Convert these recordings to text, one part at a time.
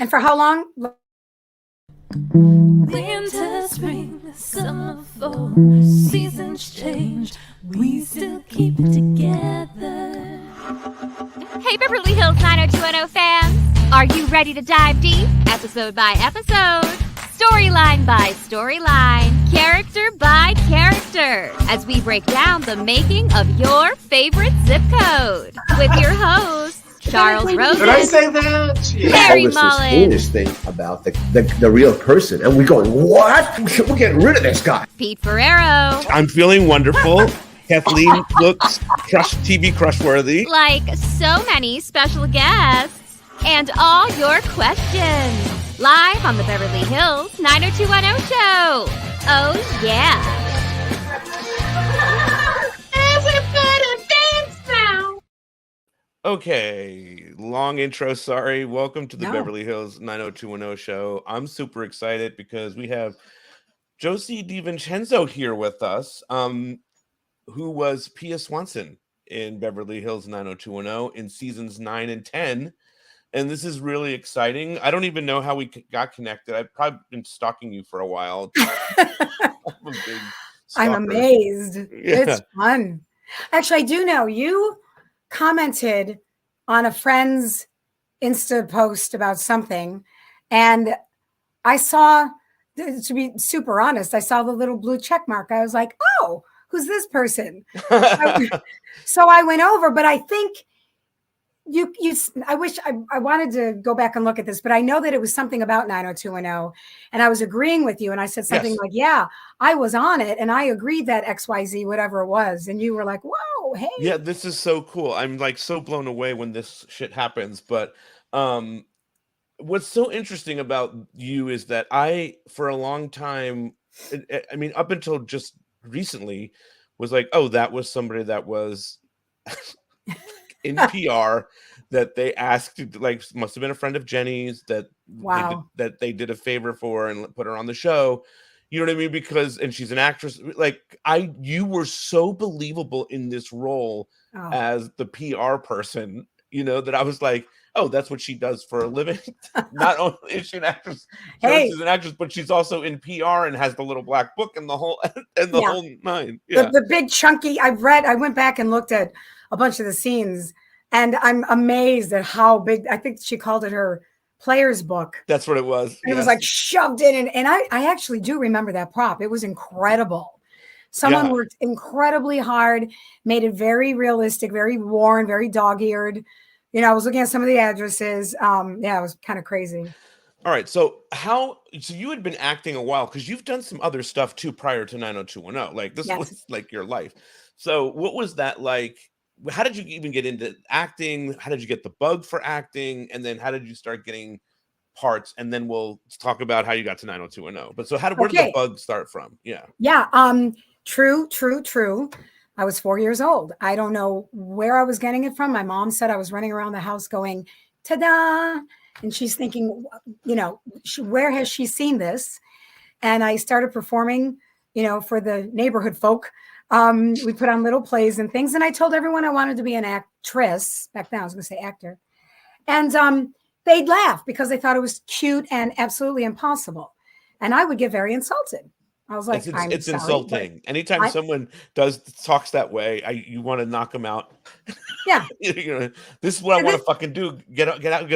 And for how long? Winter, spring, summer, fall, seasons change, we still keep it together. Hey Beverly Hills 90210 fans, are you ready to dive deep, episode by episode, storyline by storyline, character by character, as we break down the making of your favorite zip code, with your hosts, Charles Rosen. Did I say that? Yeah. Harry All this Mullen. heinous thing about the real person, and we're going, what? We're getting rid of this guy. Pete Ferrero. I'm feeling wonderful. Kathleen looks TV crush-worthy. Like so many special guests. And all your questions. Live on the Beverly Hills 90210 show. Oh, yeah. Everybody dance now. Okay, long intro, sorry. Welcome to the Beverly Hills 90210 show. I'm super excited because we have Josie DiVincenzo here with us, who was Pia Swanson in Beverly Hills 90210 in seasons 9 and 10. And this is really exciting. I don't even know how we got connected. I've probably been stalking you for a while. I'm amazed. Yeah. It's fun. Actually, I do know you commented on a friend's Insta post about something, and I saw, to be super honest, I saw the little blue check mark. I was like, oh, who's this person? So I went over, but I think I wish I wanted to go back and look at this, but I know that it was something about 90210, and I was agreeing with you, and I said something like, yeah, I was on it, and I agreed that XYZ, whatever it was, and you were like, whoa, hey. Yeah, this is so cool. I'm like so blown away when this shit happens, but what's so interesting about you is that I, for a long time, I mean, up until just recently, was like, oh, that was somebody that was in PR that they asked, like, must have been a friend of Jenny's that they did a favor for and put her on the show. You know what I mean? Because, and she's an actress. Like, you were so believable in this role as the PR person, you know, that I was like, oh, that's what she does for a living. Not only is she an actress, she's an actress, but she's also in PR and has the little black book and the whole whole nine. Yeah. The big chunky. I went back and looked at a bunch of the scenes, and I'm amazed at how big. I think she called it her player's book. That's what it was. It was like shoved in, and I actually do remember that prop. It was incredible. Someone worked incredibly hard, made it very realistic, very worn, very dog-eared. You know, I was looking at some of the addresses. It was kind of crazy. All right. So you had been acting a while, because you've done some other stuff too prior to 90210. Like this was like your life. So what was that like? How did you even get into acting? How did you get the bug for acting? And then how did you start getting parts? And then we'll talk about how you got to 90210. But so where did the bug start from? Yeah. Yeah. True. I was 4 years old. I don't know where I was getting it from. My mom said I was running around the house going, ta-da. And she's thinking, you know, where has she seen this? And I started performing, you know, for the neighborhood folk. We put on little plays and things. And I told everyone I wanted to be an actress. Back then I was going to say actor. And they'd laugh because they thought it was cute and absolutely impossible. And I would get very insulted. I was like, it's insulting. Anytime someone talks that way, you want to knock them out. Yeah. You know, this is what I want to fucking do. Get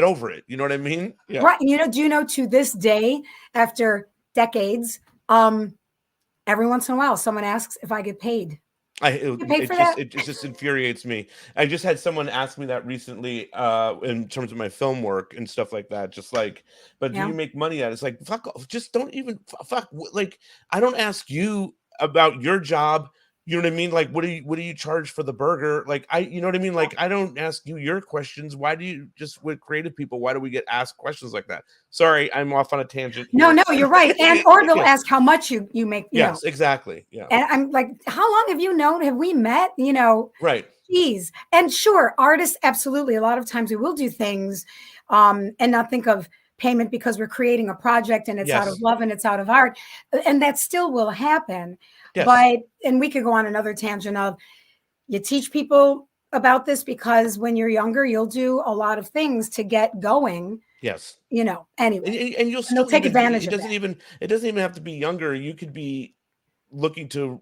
over it. You know what I mean? Yeah. Right. You know, do you know, to this day, after decades, every once in a while, someone asks if I get paid. It just infuriates me. I just had someone ask me that recently in terms of my film work and stuff like that. Just like, but do you make money at it? It's like, fuck off. Just don't even fuck. Like, I don't ask you about your job. You know what I mean? Like, what do you charge for the burger? Like, you know what I mean? Like, I don't ask you your questions. Why do you with creative people? Why do we get asked questions like that? Sorry, I'm off on a tangent. No, you're right. Or they'll ask how much you make. Yes, exactly. Yeah. And I'm like, how long have you known? Have we met? You know, right. Geez. And sure, artists, absolutely. A lot of times we will do things and not think of payment because we're creating a project and it's out of love and it's out of art. And that still will happen. Yes. But, and we could go on another tangent of, you teach people about this because when you're younger, you'll do a lot of things to get going. Yes. Anyway, And you'll and they'll still take even be, advantage it of doesn't that. even have to be younger. You could be looking to,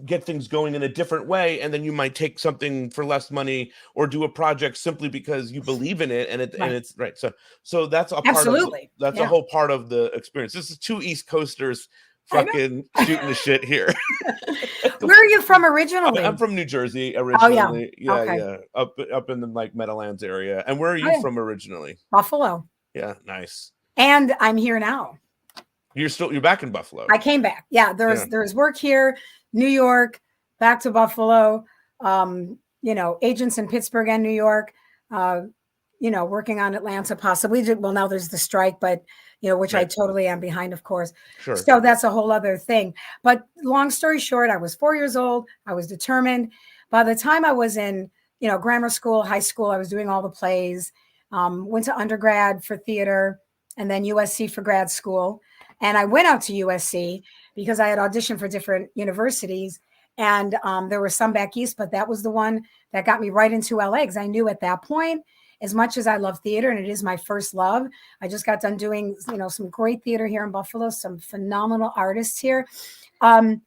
get things going in a different way, and then you might take something for less money or do a project simply because you believe in it, and Right. it's right. So that's a part Absolutely. of a Yeah. whole part of the experience. This is two East Coasters I know. fucking shooting the shit here. Where are you from originally? I'm from New Jersey Oh, yeah. originally. Yeah, Okay. yeah. Up in the like Meadowlands area. And where are you Oh, yeah. from originally? Buffalo. Yeah, nice. And I'm here now. You're back in Buffalo. I came back. Yeah, there's work here, New York, back to Buffalo. Agents in Pittsburgh and New York. Working on Atlanta possibly. Well, now there's the strike, but which I totally am behind, of course. Sure. So that's a whole other thing. But long story short, I was 4 years old. I was determined. By the time I was in, grammar school, high school, I was doing all the plays. Went to undergrad for theater, and then USC for grad school. And I went out to USC because I had auditioned for different universities. And there were some back east, but that was the one that got me right into LA, because I knew at that point, as much as I love theater and it is my first love, I just got done doing, some great theater here in Buffalo, some phenomenal artists here. I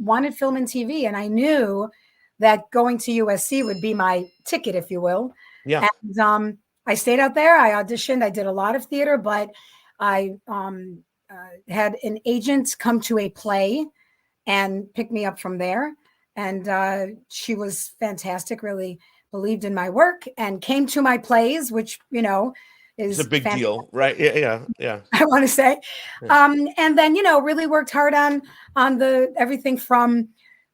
wanted film and TV, and I knew that going to USC would be my ticket, if you will. Yeah. And I stayed out there. I auditioned. I did a lot of theater, but I had an agent come to a play and pick me up from there. And she was fantastic, really believed in my work and came to my plays, which, is it's a big fantastic deal, right? Yeah. I want to say. Yeah. And then, really worked hard on the everything from,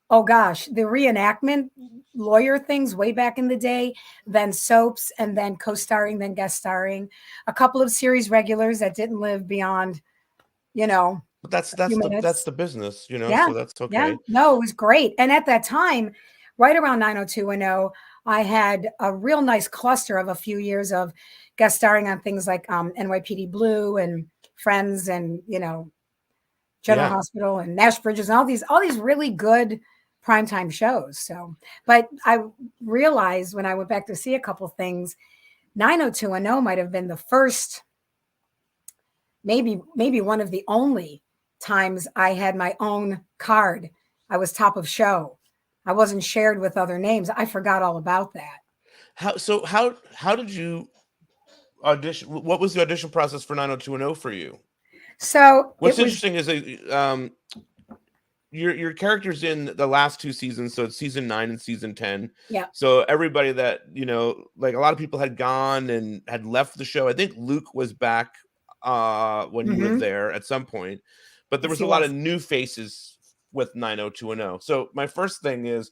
the reenactment lawyer things way back in the day, then soaps, and then co-starring, then guest starring, a couple of series regulars that didn't live beyond, But that's the business, Yeah. so that's okay. Yeah. No, it was great. And at that time, right around 90210, I had a real nice cluster of a few years of guest starring on things like NYPD Blue and Friends and, General Hospital and Nash Bridges and all these really good primetime shows. So, but I realized when I went back to see a couple things, 90210 might have been the first, maybe one of the only times I had my own card. I was top of show. I wasn't shared with other names. I forgot all about that. How did you audition? What was the audition process for 90210 for you? So what's interesting is your character's in the last two seasons, so it's season 9 and season 10. Yeah. So everybody that like a lot of people had gone and had left the show. I think Luke was back when you were there at some point, but there was a lot of new faces with 90210. So my first thing is,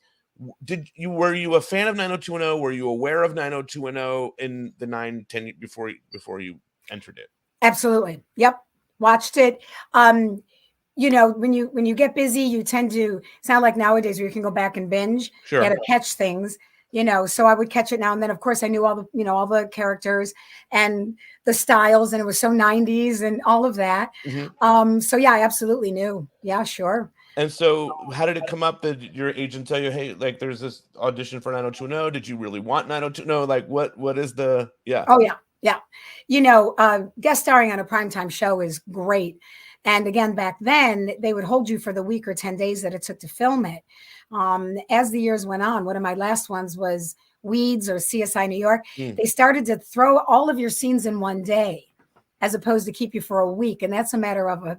were you a fan of 90210? Were you aware of 90210 in the 9-10 before you entered it? Absolutely. Yep. Watched it. When you get busy, you tend to sound like nowadays where you can go back and binge. Sure. You got to catch things. So I would catch it now and then. Of course, I knew all the characters and the styles, and it was so 90s and all of that. Mm-hmm. So yeah, I absolutely knew. Yeah, sure. And so how did it come up that your agent tell you, hey, like there's this audition for 90210? Did you really want 90210? Like what is the, yeah. Oh yeah. Yeah. Guest starring on a primetime show is great. And again, back then they would hold you for the week or 10 days that it took to film it. As the years went on, one of my last ones was Weeds or CSI New York. They started to throw all of your scenes in one day as opposed to keep you for a week. And that's a matter of a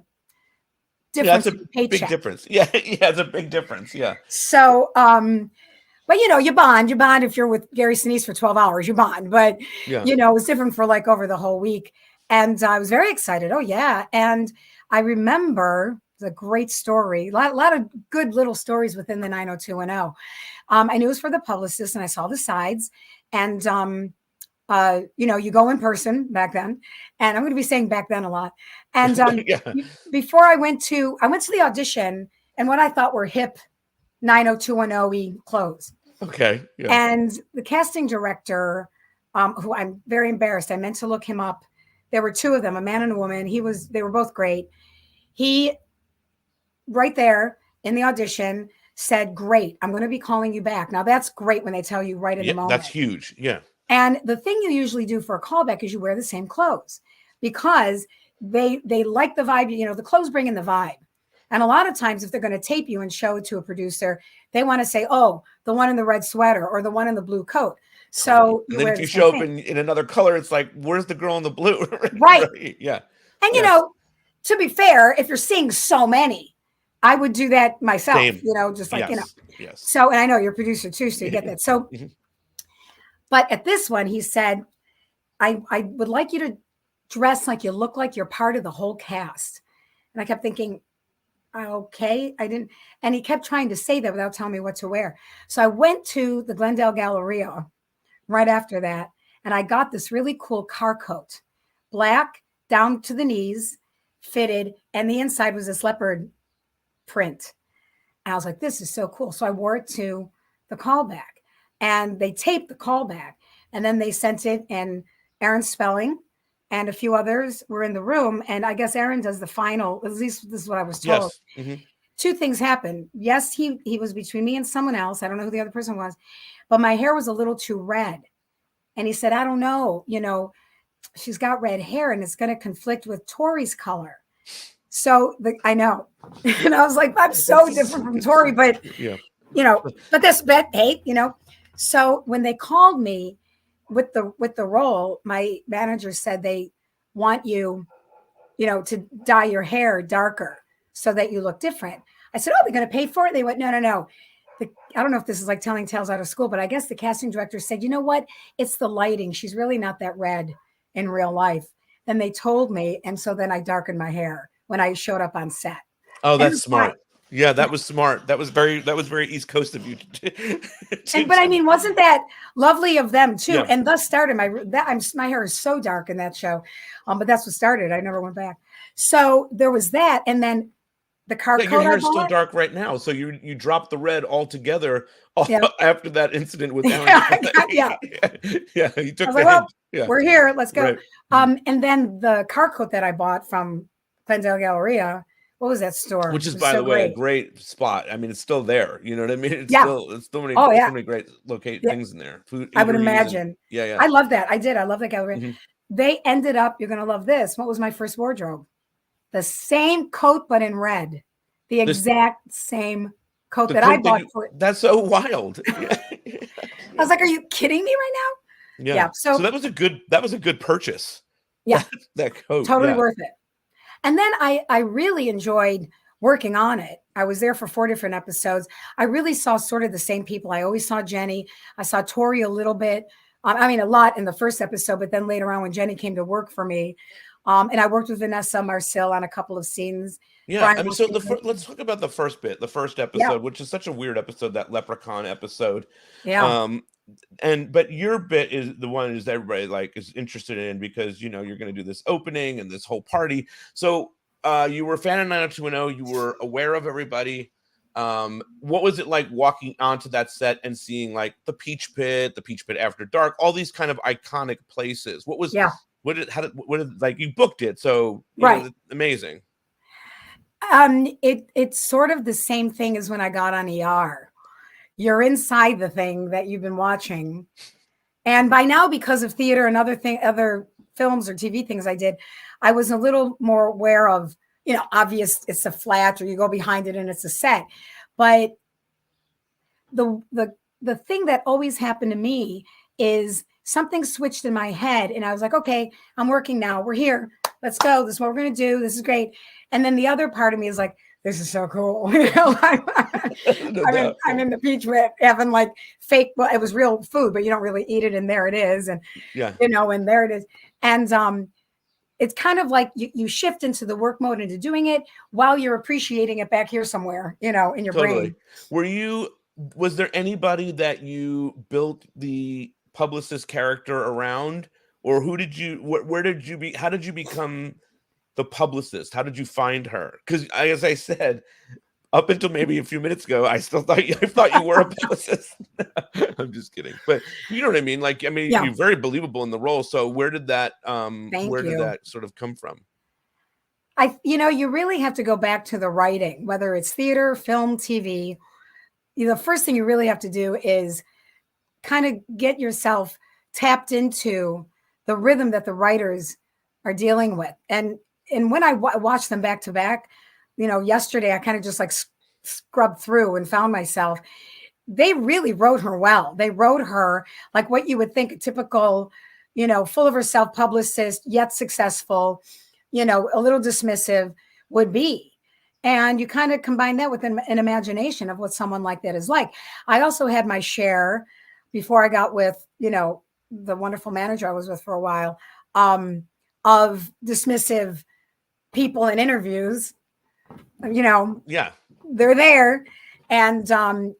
difference. Yeah, that's a big difference. Yeah. Yeah. It's a big difference. Yeah. So, but you bond if you're with Gary Sinise for 12 hours, you bond, but it was different for like over the whole week. And I was very excited. Oh yeah. And I remember the great story, a lot of good little stories within the 90210. I knew it was for the Publicist, and I saw the sides, and you go in person back then, and I'm going to be saying back then a lot. And before I went to the audition, and what I thought were hip 90210 clothes. Okay. Yeah. And the casting director, who I'm very embarrassed, I meant to look him up. There were two of them, a man and a woman. They were both great. He, right there in the audition, said, great, I'm going to be calling you back. Now that's great when they tell you right in the moment. That's huge. Yeah. And the thing you usually do for a callback is you wear the same clothes because they like the vibe. The clothes bring in the vibe. And a lot of times if they're going to tape you and show it to a producer, they want to say, oh, the one in the red sweater or the one in the blue coat. So and then if you show up in another color, it's like, where's the girl in the blue? Right. Yeah. And to be fair, if you're seeing so many, I would do that myself, Same. just like, Yes. So, and I know you're a producer too, so you get that. So, but at this one, he said, I would like you to dress like you look like you're part of the whole cast. And I kept thinking, okay, I didn't. And he kept trying to say that without telling me what to wear. So I went to the Glendale Galleria right after that. And I got this really cool car coat, black down to the knees, fitted. And the inside was this leopard print. And I was like, this is so cool. So I wore it to the callback and they taped the callback and then they sent it, and Aaron Spelling and a few others were in the room. And I guess Aaron does the final, at least this is what I was told. Yes. Two things happened. Yes, he was between me and someone else. I don't know who the other person was, but my hair was a little too red. And he said, I don't know, she's got red hair and it's going to conflict with Tori's color. So I know, and I was like, I'm so different from Tori, but but that's hey, So when they called me with the role, my manager said they want you, to dye your hair darker so that you look different. I said, oh, they're going to pay for it. They went, no. I don't know if this is like telling tales out of school, but I guess the casting director said, you know what? It's the lighting. She's really not that red in real life. And they told me, and so then I darkened my hair when I showed up on set. Oh, that's smart. Yeah, that was smart. That was very East Coast of you. But I mean, wasn't that lovely of them too? Yeah. And thus started my hair is so dark in that show. But that's what started. I never went back. So there was that, and then the car coat. Your hair is still dark right now. So you dropped the red altogether after that incident with Aaron. Yeah. You took we're here. Let's go. Right. And then the car coat that I bought from Glendale Galleria. What was that store? Which is, by the way, a great spot. I mean, it's still there. You know what I mean? It's so many great things in there. Food. I would imagine. Yeah. I love that. I did. I love that gallery. Mm-hmm. They ended up, you're going to love this. What was my first wardrobe? The same coat, but in red. The exact same coat that I bought for it. That's so wild. I was like, are you kidding me right now? Yeah. So that was a good purchase. Yeah. That coat. Totally worth it. And then I really enjoyed working on it. I was there for 4 different episodes. I really saw sort of the same people. I always saw Jenny. I saw Tori a little bit. I mean, a lot in the first episode, but then later on when Jenny came to work for me, and I worked with Vanessa Marcil on a couple of scenes. Yeah, I mean, so let's talk about the first episode, which is such a weird episode, that leprechaun episode. Yeah. But your bit is the one is everybody is interested in, because you're going to do this opening and this whole party. So you were a fan of 90210. You were aware of everybody. What was it like walking onto that set and seeing the Peach Pit After Dark, all these kind of iconic places? What did you booked it? So amazing. It's sort of the same thing as when I got on ER. You're inside the thing that you've been watching. And by now, because of theater and other films or TV things I did, I was a little more aware of, obvious it's a flat or you go behind it and it's a set. But the thing that always happened to me is something switched in my head. And I was like, okay, I'm working now. We're here. Let's go. This is what we're going to do. This is great. And then the other part of me is like, this is so cool. I'm in the Peach Pit having fake, well, it was real food, but you don't really eat it. And there it is. And, and there it is. And it's kind of like you shift into the work mode into doing it while you're appreciating it back here somewhere, in your brain. Was there anybody that you built the Publicist character around, or how did you become the Publicist? How did you find her? Because as I said, up until maybe a few minutes ago, I thought you were a Publicist. I'm just kidding, but you know what I mean. You're very believable in the role. So where did that did that sort of come from? You really have to go back to the writing, whether it's theater, film, TV. the first thing you really have to do is kind of get yourself tapped into the rhythm that the writers are dealing with. And when I watched them back to back, yesterday I kind of just like scrubbed through and found myself. They really wrote her well. They wrote her like what you would think a typical, full of herself publicist, yet successful, a little dismissive would be. And you kind of combine that with an imagination of what someone like that is like. I also had my share before I got with, the wonderful manager I was with for a while, of dismissive people in interviews. Yeah. They're there. And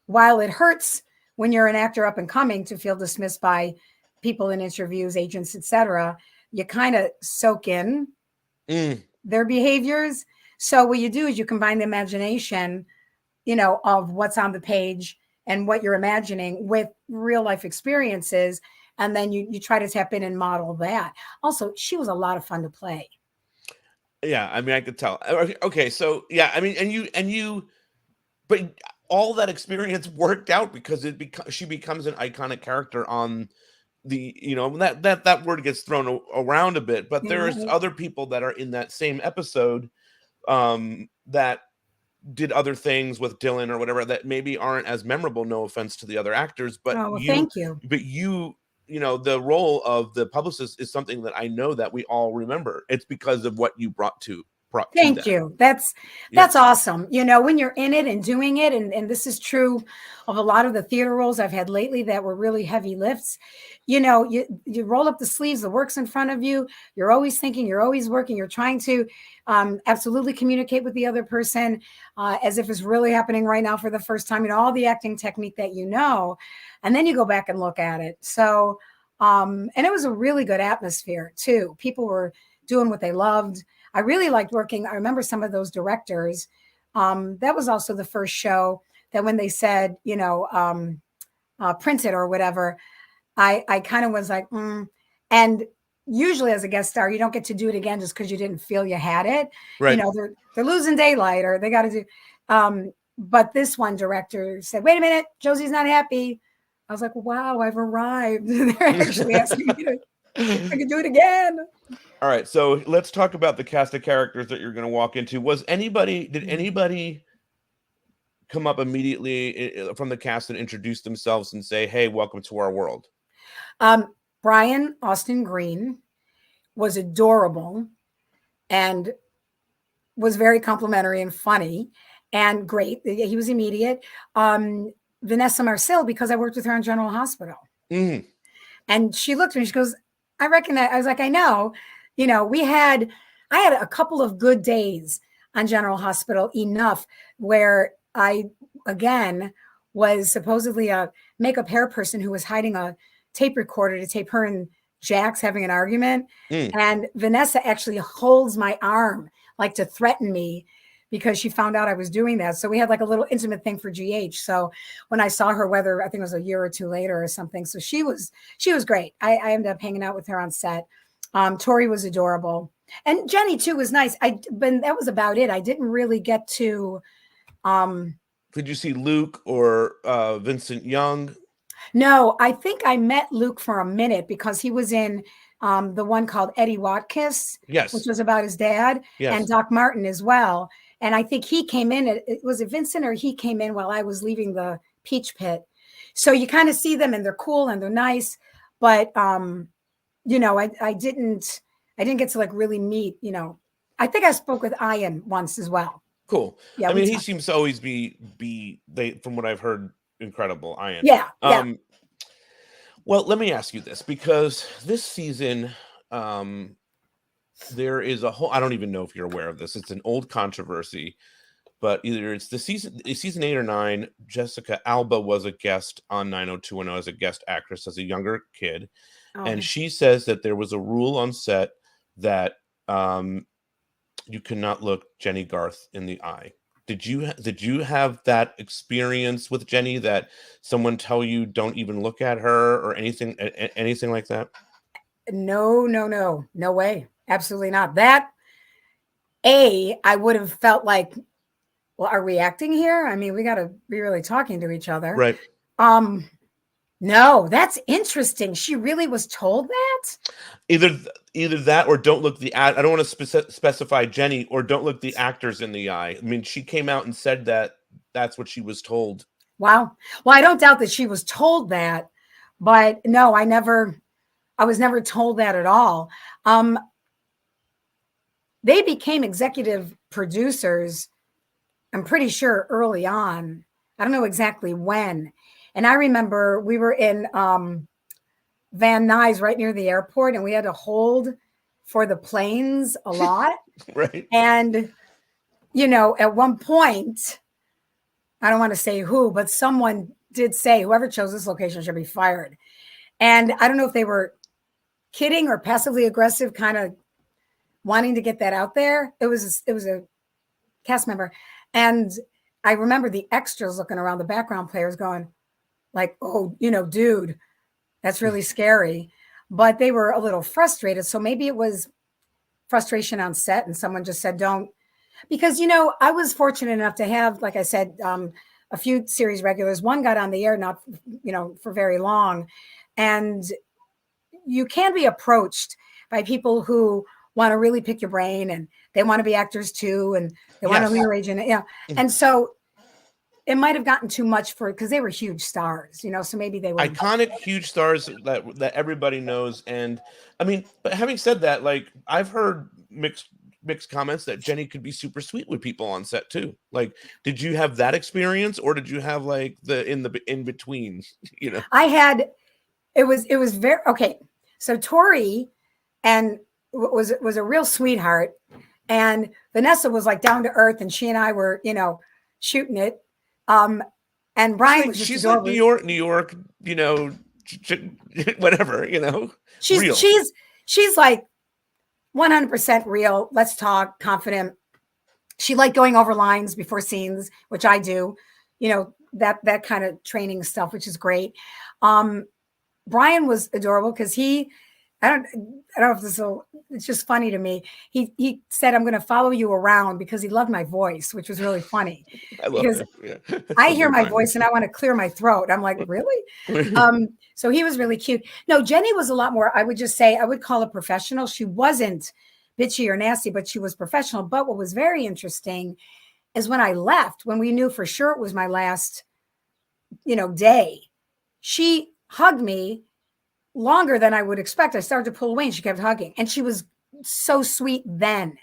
while it hurts when you're an actor up and coming to feel dismissed by people in interviews, agents, etc., you kind of soak in their behaviors. So what you do is you combine the imagination, of what's on the page and what you're imagining with real life experiences. And then you try to tap in and model that. Also, she was a lot of fun to play. Yeah. I mean, I could tell. Okay. So yeah, I mean, and you, but all that experience worked out because she becomes an iconic character on the, that word gets thrown around a bit, but there's other people that are in that same episode that did other things with Dylan or whatever that maybe aren't as memorable. No offense to the other actors, but thank you. But the role of the publicist is something that I know that we all remember. It's because of what you brought to. Thank you. That's awesome. When you're in it and doing it, and this is true of a lot of the theater roles I've had lately that were really heavy lifts. You roll up the sleeves, the work's in front of you. You're always thinking, you're always working. You're trying to absolutely communicate with the other person as if it's really happening right now for the first time. All the acting technique that and then you go back and look at it. So, and it was a really good atmosphere too. People were doing what they loved. I really liked working. I remember some of those directors. That was also the first show that when they said, print it or whatever, I kind of was like, And usually as a guest star, you don't get to do it again just because you didn't feel you had it. Right. They're losing daylight or they got to do. But this one director said, wait a minute, Josie's not happy. I was like, wow, I've arrived. They're actually asking me I can do it again. All right, so let's talk about the cast of characters that you're going to walk into. Did anybody come up immediately from the cast and introduce themselves and say, hey, welcome to our world? Brian Austin Green was adorable and was very complimentary and funny and great. He was immediate. Vanessa Marcel, because I worked with her on General Hospital. Mm. And she looked at me, she goes, I recognize. I was like, I know. I had a couple of good days on General Hospital, enough where I, again, was supposedly a makeup hair person who was hiding a tape recorder to tape her and Jax having an argument. And Vanessa actually holds my arm like to threaten me because she found out I was doing that. So we had like a little intimate thing for GH. So when I saw her, whether I think it was a year or two later or something. So she was great. I ended up hanging out with her on set. Tori was adorable. And Jenny too was nice. But that was about it. I didn't really get to. Did you see Luke or Vincent Young? No, I think I met Luke for a minute because he was in the one called Eddie Watkiss, yes, which was about his dad, yes, and Doc Martin as well. And I think he came in. Was it Vincent or he came in while I was leaving the Peach Pit? So you kind of see them and they're cool and they're nice, but I didn't get to like really meet. I think I spoke with Ian once as well. Cool. Yeah, I mean, he seems to always be from what I've heard, incredible. Ian. Yeah. Well, let me ask you this, because this season, there is a whole, I don't even know if you're aware of this. It's an old controversy, but either it's season 8 or 9, Jessica Alba was a guest on 90210 as a guest actress as a younger kid. And she says that there was a rule on set that you cannot look Jenny Garth in the eye. Did you have that experience with Jenny, that someone tell you don't even look at her or anything like that? No way. Absolutely not. That I would have felt like well, are we acting here? I mean, we got to be really talking to each other. Right. No, that's interesting. She really was told that? Either that or don't look I don't want to specify Jenny, or don't look the actors in the eye. I mean, she came out and said that that's what she was told. Wow. Well, I don't doubt that she was told that, but no, I was never told that at all. They became executive producers, I'm pretty sure, early on. I don't know exactly when. And I remember we were in Van Nuys right near the airport, and we had to hold for the planes a lot. Right. And, you know, at one point, I don't want to say who, but someone did say whoever chose this location should be fired. And I don't know if they were kidding or passively aggressive, kind of wanting to get that out there. It was a cast member. And I remember the extras looking around, the background players going like, oh, you know, dude, that's really scary. But they were a little frustrated. So maybe it was frustration on set and someone just said, don't. Because, you know, I was fortunate enough to have, like I said, a few series regulars. One got on the air, not, you know, for very long. And you can be approached by people who want to really pick your brain, and they want to be actors too, and they want to rearrange it. Yeah. And so it might have gotten too much because they were huge stars, you know, so maybe they were iconic, huge stars that everybody knows. And I mean, but having said that, like, I've heard mixed comments that Jenny could be super sweet with people on set too. Like, did you have that experience, or did you have like the in between, you know? It was very okay. So Tori and was a real sweetheart, and Vanessa was like down to earth, and she and I were, you know, shooting it. And Brian was just she's like adorable. New York, you know, whatever, you know. She's like 100% real. Let's talk, confident. She liked going over lines before scenes, which I do, you know, that kind of training stuff, which is great. Brian was adorable because I don't know if this will, it's just funny to me. He said, I'm going to follow you around because he loved my voice, which was really funny. I love because it. Yeah. I hear my voice and I want to clear my throat. I'm like, really? So he was really cute. No, Jenny was a lot more, I would just say, I would call it professional. She wasn't bitchy or nasty, but she was professional. But what was very interesting is when I left, when we knew for sure it was my last, you know, day, she hugged me longer than I would expect. I started to pull away and she kept hugging, and she was so sweet then.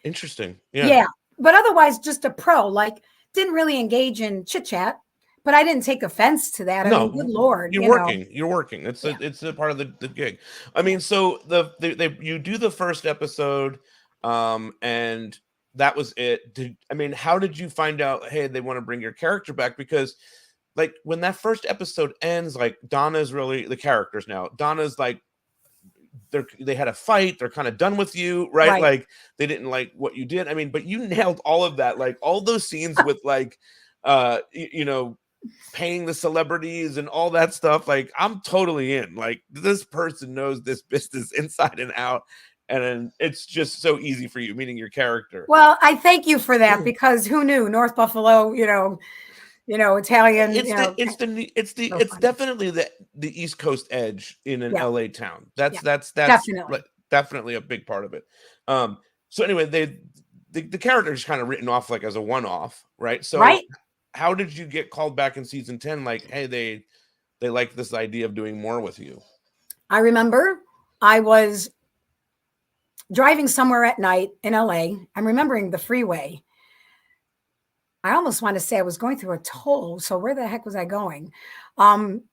Interesting. Yeah. Yeah. But otherwise just a pro, like didn't really engage in chit chat, but I didn't take offense to that. I mean, good Lord. You're working. It's a part of the gig. I mean, so you do the first episode, and that was it. How did you find out, hey, they want to bring your character back? Because like when that first episode ends, like Donna's really the characters now. Donna's like they had a fight. They're kind of done with you, right? Like they didn't like what you did. I mean, but you nailed all of that. Like all those scenes with like, you know, paying the celebrities and all that stuff. Like I'm totally in. Like this person knows this business inside and out. And it's just so easy for you, meaning your character. Well, I thank you for that, because who knew North Buffalo, you know, Italian. It's definitely the East Coast edge in an LA town. That's definitely a big part of it. So anyway, the character is kind of written off like as a one-off, right? So how did you get called back in season 10? Like, hey, they like this idea of doing more with you. I remember I was driving somewhere at night in LA. I'm remembering the freeway. I almost want to say I was going through a toll. So where the heck was I going? You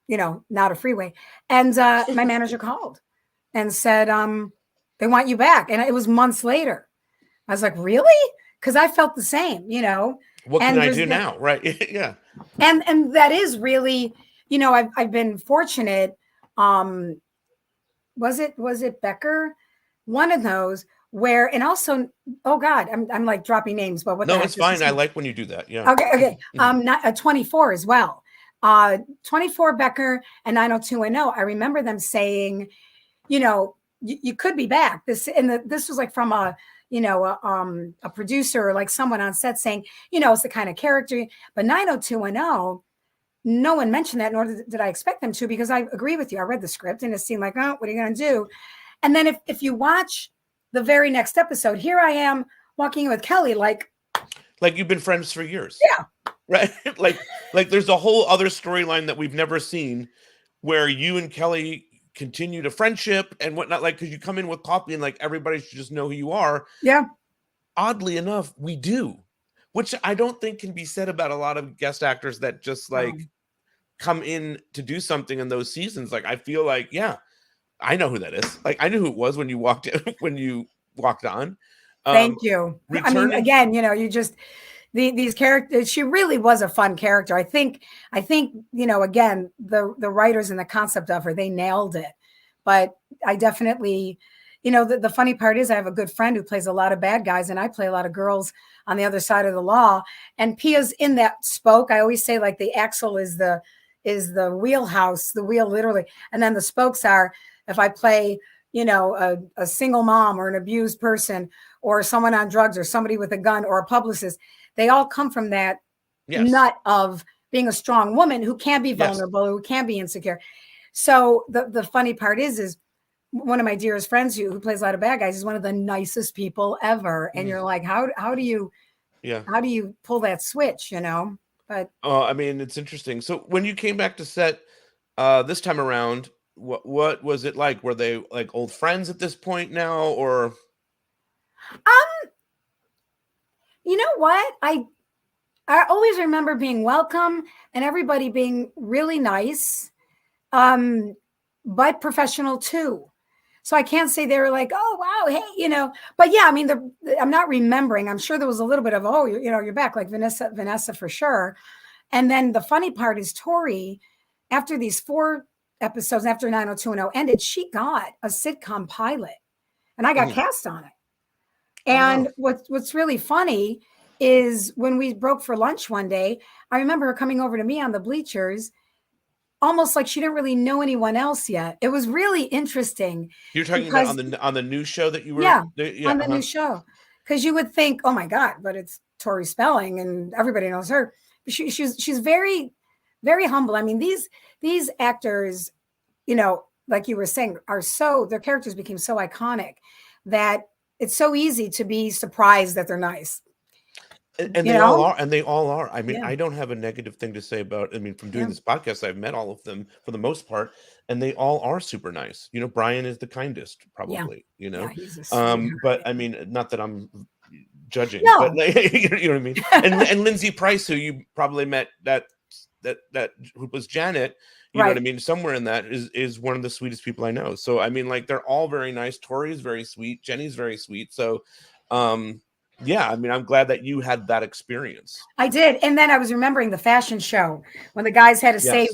know, not a freeway. And my manager called and said, they want you back. And it was months later. I was like, really? Because I felt the same, you know. What can I do now? Right. Yeah. And that is really, you know, I've been fortunate. Was it Becker? One of those. Where, and also, oh God, I'm like dropping names, but what? No, it's fine. I like when you do that. Yeah. Okay. Not 24 as well. 24 Becker and 90210. I remember them saying, you know, you could be back. This was like from a producer or like someone on set saying, it's the kind of character. But 90210, no one mentioned that, nor did I expect them to, because I agree with you. I read the script and it seemed like, oh, what are you going to do? And then if you watch the very next episode, here I am walking in with Kelly, like you've been friends for years. Yeah. Right. like there's a whole other storyline that we've never seen where you and Kelly continue to friendship and whatnot, like, because you come in with coffee and like everybody should just know who you are. Yeah. Oddly enough, we do, which I don't think can be said about a lot of guest actors that just like come in to do something in those seasons. Like, I feel like, yeah, I know who that is. Like, I knew who it was when you walked in, when you walked on. Thank you. I mean, again, you just these characters. She really was a fun character. I think, again, the writers and the concept of her, they nailed it. But I definitely, the funny part is I have a good friend who plays a lot of bad guys, and I play a lot of girls on the other side of the law. And Pia's in that spoke. I always say, like, the axle is the wheelhouse, the wheel literally, and then the spokes are, if I play, a single mom or an abused person or someone on drugs or somebody with a gun or a publicist, they all come from that nut of being a strong woman who can be vulnerable, who can be insecure. So the funny part is one of my dearest friends who plays a lot of bad guys is one of the nicest people ever. And you're like, how do you pull that switch, But I mean, it's interesting. So when you came back to set this time around, what was it like? Were they like old friends at this point now, or? You know what? I always remember being welcome and everybody being really nice, but professional too. So I can't say they were like, oh, wow, hey, but yeah, I mean, I'm not remembering. I'm sure there was a little bit of, oh, you're back, like Vanessa for sure. And then the funny part is Tori, after these 4 episodes, after 90210 ended, she got a sitcom pilot and I got cast on it. And what's really funny is when we broke for lunch one day, I remember her coming over to me on the bleachers, almost like she didn't really know anyone else yet. It was really interesting. You're talking about on the new show that you were on the new show, because you would think, oh my God, but it's Tori Spelling and everybody knows her. But she's very, very humble. I mean, these actors, like you were saying, their characters became so iconic that it's so easy to be surprised that they're nice. And they all are. I mean, I don't have a negative thing to say about, from doing this podcast, I've met all of them for the most part, and they all are super nice. Brian is the kindest, probably, but I mean, not that I'm judging, but like, you know what I mean? And Lindsay Price, who you probably met, that who was Janet, you know what I mean? Somewhere in that is one of the sweetest people I know. So, I mean, like, they're all very nice. Tori is very sweet. Jenny's very sweet. So, yeah, I mean, I'm glad that you had that experience. I did. And then I was remembering the fashion show when the guys had to save,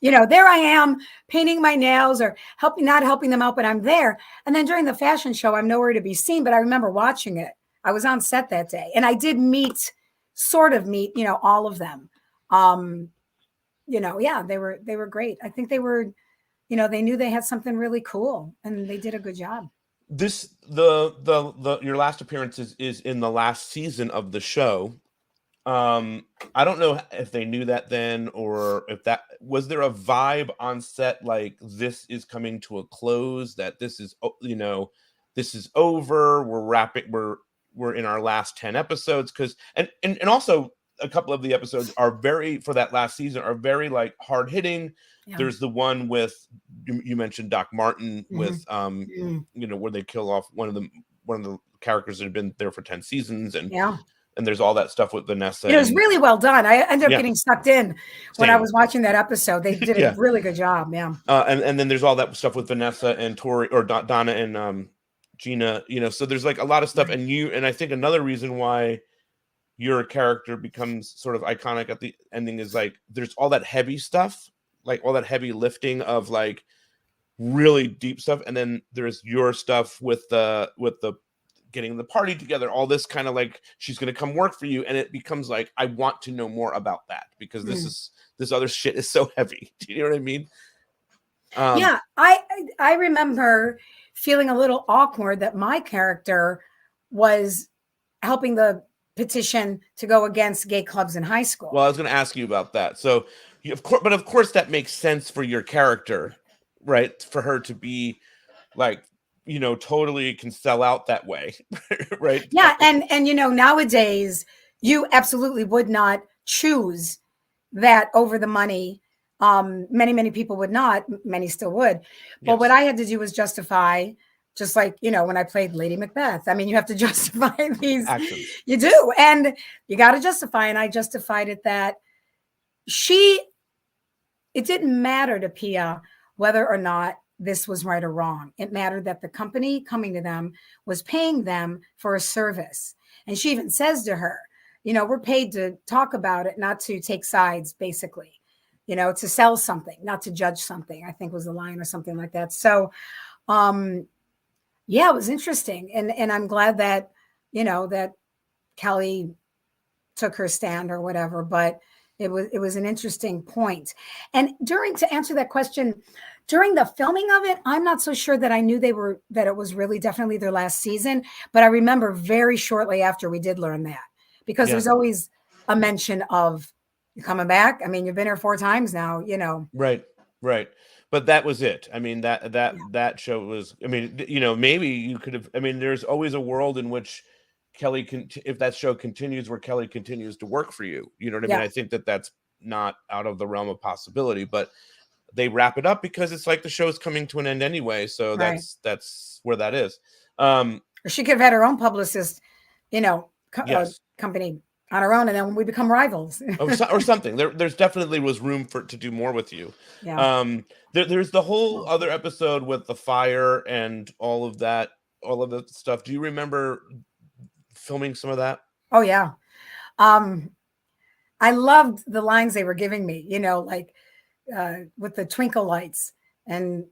there I am painting my nails or not helping them out, but I'm there. And then during the fashion show, I'm nowhere to be seen, but I remember watching it. I was on set that day and I did sort of meet, all of them. They were great. I think they were, they knew they had something really cool and they did a good job. Your last appearance is in the last season of the show. I don't know if they knew that then, or if that was there a vibe on set, like this is coming to a close, that this is, this is over. We're wrapping. We're in our last 10 episodes. And also a couple of the episodes for that last season are very like hard hitting. Yeah. There's the one with, you mentioned Doc Martin with, where they kill off one of the characters that had been there for 10 seasons. And there's all that stuff with Vanessa. It was really well done. I ended up getting sucked in when I was watching that episode. They did a really good job. Yeah. And then there's all that stuff with Vanessa and Tori, or Donna and Gina, so there's like a lot of stuff. And I think another reason why your character becomes sort of iconic at the ending is like, there's all that heavy stuff, like all that heavy lifting of like really deep stuff. And then there's your stuff with the getting the party together, all this kind of like, she's going to come work for you. And it becomes like, I want to know more about that because this other shit is so heavy. Do you know what I mean? I remember feeling a little awkward that my character was helping the petition to go against gay clubs in high school. Well, I was going to ask you about that. So, of course, that makes sense for your character, right? For her to be like, totally can sell out that way, right? Yeah, and nowadays you absolutely would not choose that over the money. Many people would not. Many still would. But Yes. what I had to do was justify. Just like, when I played Lady Macbeth. I mean, you have to justify these Actions. You do. And you got to justify. And I justified it that it didn't matter to Pia whether or not this was right or wrong. It mattered that the company coming to them was paying them for a service. And she even says to her, we're paid to talk about it, not to take sides, basically, to sell something, not to judge something, I think was the line or something like that. So, yeah, it was interesting. And I'm glad that, that Kelly took her stand or whatever, but it was an interesting point. And to answer that question, during the filming of it, I'm not so sure that I knew that it was really definitely their last season, but I remember very shortly after we did learn that, because there's always a mention of you coming back. I mean, you've been here 4 times now, Right. But that was it. I mean, that show was, I mean, maybe you could have, I mean, there's always a world in which Kelly can, if that show continues, where Kelly continues to work for you. You know what I mean? I think that's not out of the realm of possibility, but they wrap it up because it's like the show's coming to an end anyway. So that's where that is. Or she could have had her own publicist, company on her own, and then we become rivals or something. There's definitely was room to do more with you. Yeah. There's the whole other episode with the fire and all of that stuff. Do you remember filming some of that? Oh yeah. I loved the lines they were giving me, like with the twinkle lights, and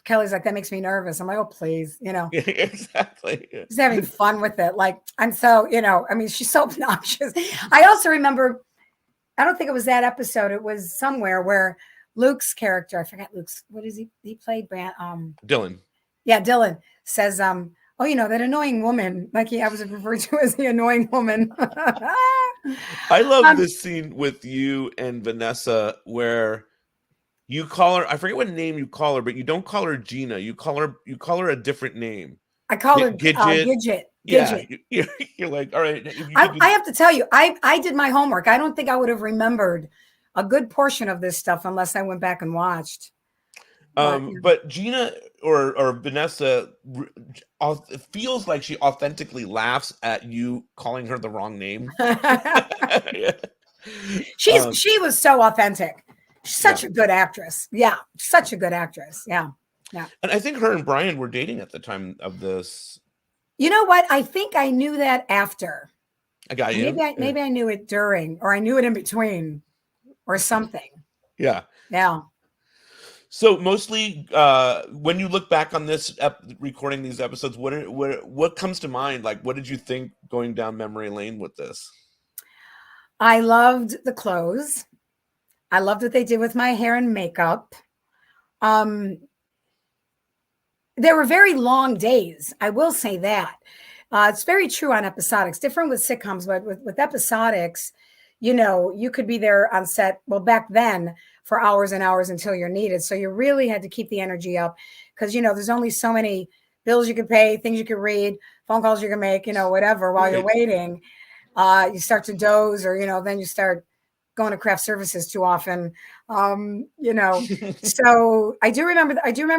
Kelly's like, that makes me nervous. I'm like, oh, please, Yeah, exactly. Just having fun with it. Like, I'm so, I mean, she's so obnoxious. I also remember, I don't think it was that episode. It was somewhere where Luke's character, I forgot Luke's, what is he played? Dylan. Yeah, Dylan says, oh, that annoying woman, like I was referred to as the annoying woman. I love this scene with you and Vanessa where you call her, I forget what name you call her, but you don't call her Gina. You call her a different name. I call her Gidget. Yeah, you're like, all right. I have to tell you, I did my homework. I don't think I would have remembered a good portion of this stuff unless I went back and watched. But Gina or Vanessa, it feels like she authentically laughs at you calling her the wrong name. She was so authentic. She's such a good actress. Yeah, such a good actress. Yeah. And I think her and Brian were dating at the time of this. You know what? I think I knew that after. I got you. Maybe I knew it during, or I knew it in between, or something. Yeah. So mostly, when you look back on this recording these episodes, what comes to mind? Like, what did you think going down memory lane with this? I loved the clothes. I loved what they did with my hair and makeup. There were very long days. I will say that. It's very true on episodics, different with sitcoms, but with episodics, you could be there on set, well, back then for hours and hours until you're needed. So you really had to keep the energy up because, there's only so many bills you could pay, things you could read, phone calls you can make, whatever, while you're waiting. You start to doze or, then you start going to craft services too often. So I do remember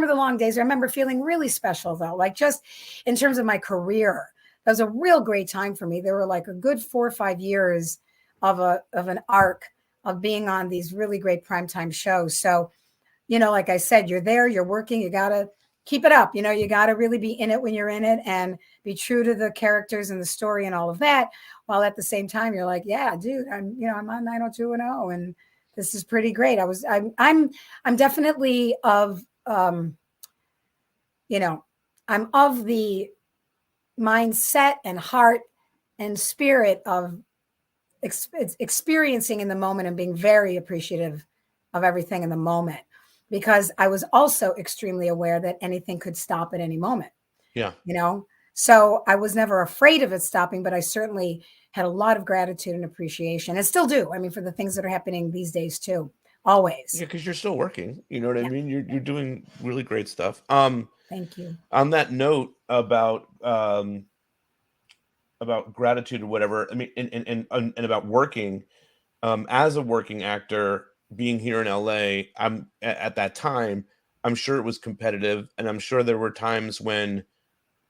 the long days. I remember feeling really special though, like just in terms of my career, that was a real great time for me. There were like a good 4 or 5 years of an arc of being on these really great primetime shows. So, like I said, you're there, you're working, you got to keep it up. You got to really be in it when you're in it and be true to the characters and the story and all of that. While at the same time, you're like, yeah, dude, I'm on 90210 and this is pretty great. I'm definitely of, I'm of the mindset and heart and spirit of experiencing in the moment and being very appreciative of everything in the moment. because I was also extremely aware that anything could stop at any moment, Yeah. you know? So I was never afraid of it stopping, but I certainly had a lot of gratitude and appreciation, and still do. I mean, for the things that are happening these days too, always. Yeah, because you're still working. You know what I Yeah. mean? You're doing really great stuff. Thank you. On that note about gratitude or whatever, I mean, and about working, as a working actor, being here in LA, at that time, I'm sure it was competitive, and I'm sure there were times when